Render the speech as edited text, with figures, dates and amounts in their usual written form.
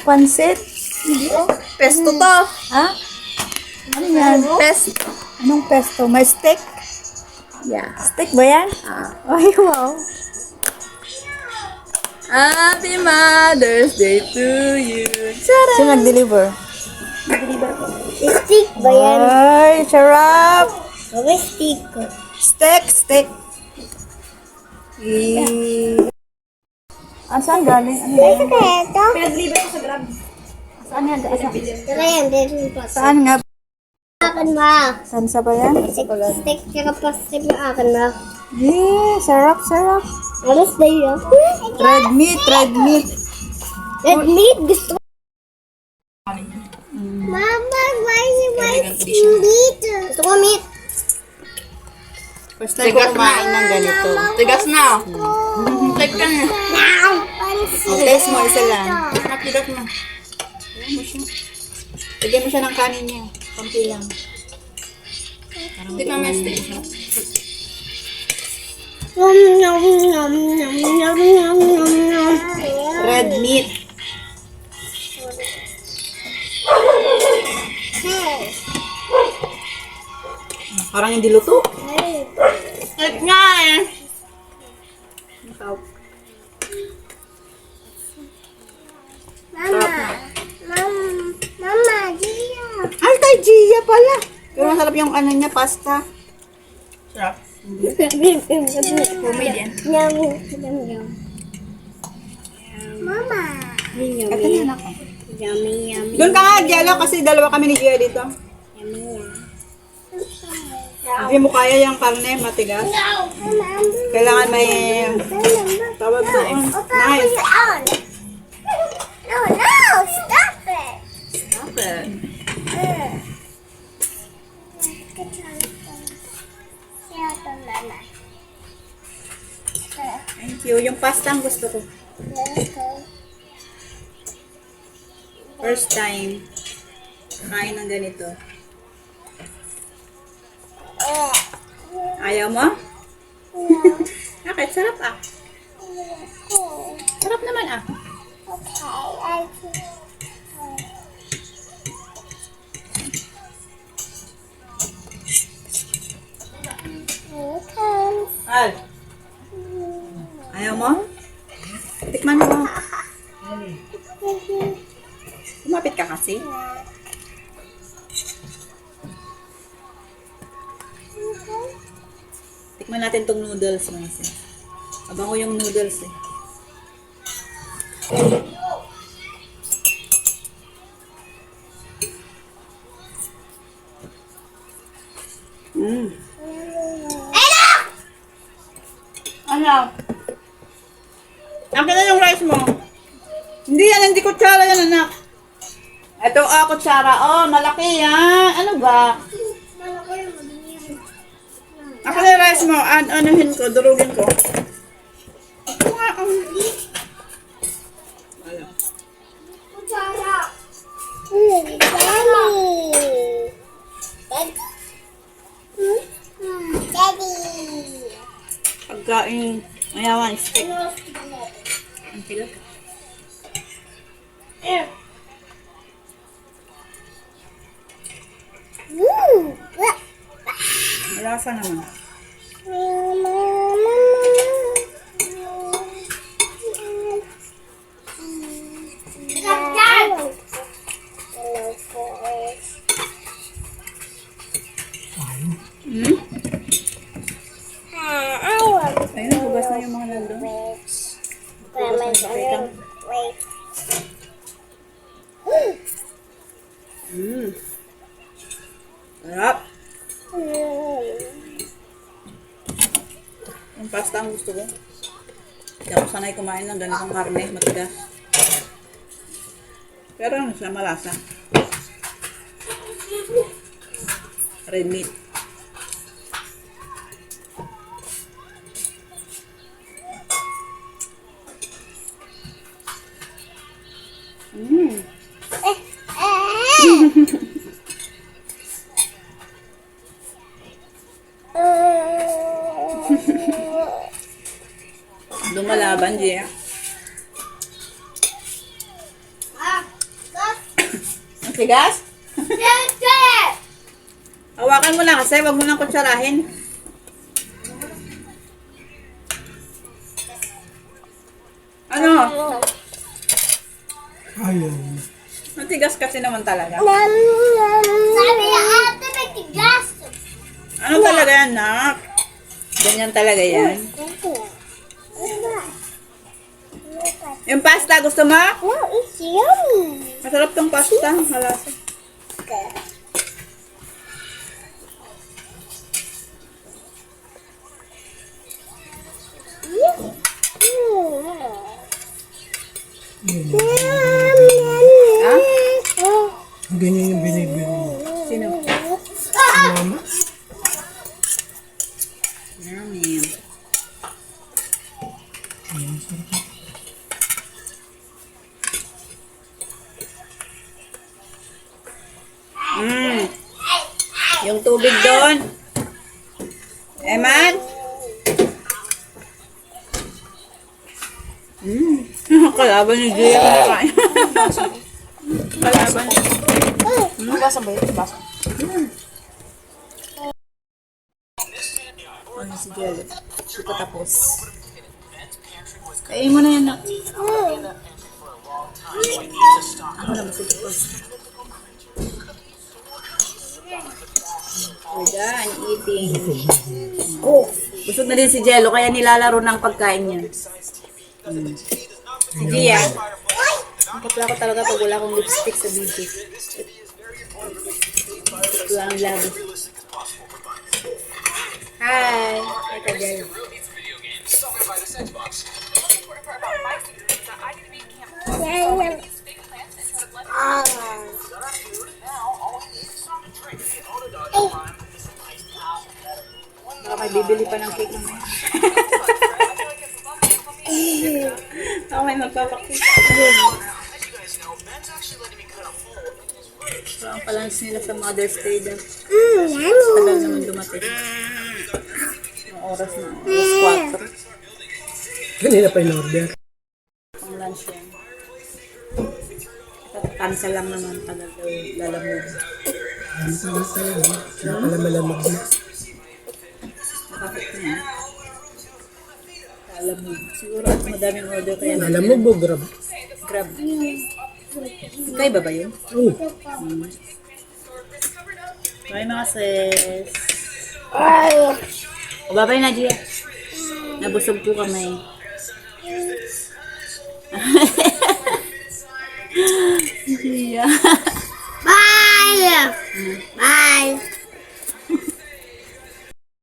Pansit. Pesto to. Ha? Ano yan? Pesto. Anong pesto? May steak? Yeah. Steak ba yan? Ay, wow. Happy Mother's Day to you. Sino nag-deliver? Stick ba yan? Ay, sarap. May stick. Steak. Saan galing? Ano yan? Kaya ito? Pinag-deliver ko sa Grab. Saan nga? Tara yan, din pa. Saan nga? Akin ma. Saan sa ba yan? Stick tsaka plastic na akin ma. Sarap. Alas na yun. Red meat. Red meat, gusto ko. Mama, why you want meat? Gusto ko meat. First time ko kumain ng ganito. Tigas na. Take ka na. Taste mo, isa lang. Nakigat na. Lagyan mo siya ng kanin niya. Kunti lang. Hindi ka may steak. Nom nom nom nom nom nom nom nom. Red meat. Parang hindi luto. Take nga eh. Mama, Gia. Ay, kay Gia pala. Pero masarap yung ano niya, pasta. Sarap. Comedian. Yum, yum, yum. Mama. Ito na anak ko. Yummy, yummy. Doon ka nga, Jello, kasi dalawa kami ni Gia dito. Yummy, yum. Hindi mo kaya yung karne, matigas. Kailangan may tawag doon. Nice. No, stop it. Stop it. Thank you. Yung pasta ang gusto ko. First time. Kain ng ganito. Ayaw mo? Bakit? Sarap ah. Sarap naman ah. Al. Ayaw mo? Tikman mo. Lumapit ka kasi. Tikman natin tong noodles mga sis. Abango yung noodles eh. Ano? Akin na yung rice mo. Hindi yan, hindi kutsara yan anak. Ito kutsara. Oh, malaki yan. Ano ba? Akin na yung rice mo. Anuhin ko, durugin ko. Pagkain, mayawan, steak. Ang tilag. Malasa naman. Ayun, hugas na yung mga nandun. Sarap. Yung pasta ang gusto ko. Hindi ako sanay kumain ng ganitong karne, matigas. Pero ano siya, malasa. Red meat. Lumalaban, Gia. Tigas? Hawakan mo lang kasi, wag mo nang kutsarahin. Ano? Ayaw. Matigas kasi naman talaga. Sabi niya, ate, may tigas. Ano talaga yan, nak? Ganyan talaga yan. Yung pasta, gusto mo? No, it's yummy. Masarap tong pasta. Malasa. Ha? Ganyan yung binibili mo. Sino? Mama? Yummy. Yung tubig doon. Eman? Kalaban ni Gia. Kalaban. Basa ba yun? Basa. Ano si Jello? Hindi ko tapos. Kain mo na yan, nak. Ako na masig tapos. We're done eating. Busog na din si Jello, kaya nilalaro ng pagkain niya. Si Gia. Ang kapla ko talaga pag wala akong lipstick sa video. Wala ang labi. Hi! Hi ka, Jello. Baka may bibili pa ng cake naman. Baka may magpapakita. So, ang palans nila sa Mother's Day daw. Tagal naman dumating. Ang oras na. Alas 4. Kanina pa in order. Ang lunch yan. Cancel lang naman tagal daw lalamog. Ano pala talaga? Kaya pala malamig na. Nakakit na yan. Lalamog. Siguro at madaming order kaya Alam mo bo, grab. grab. Kaya ba yun? Oh, Bye mga sis. O babay na Gia. Nabusog po kami. Gia. Bye. Bye.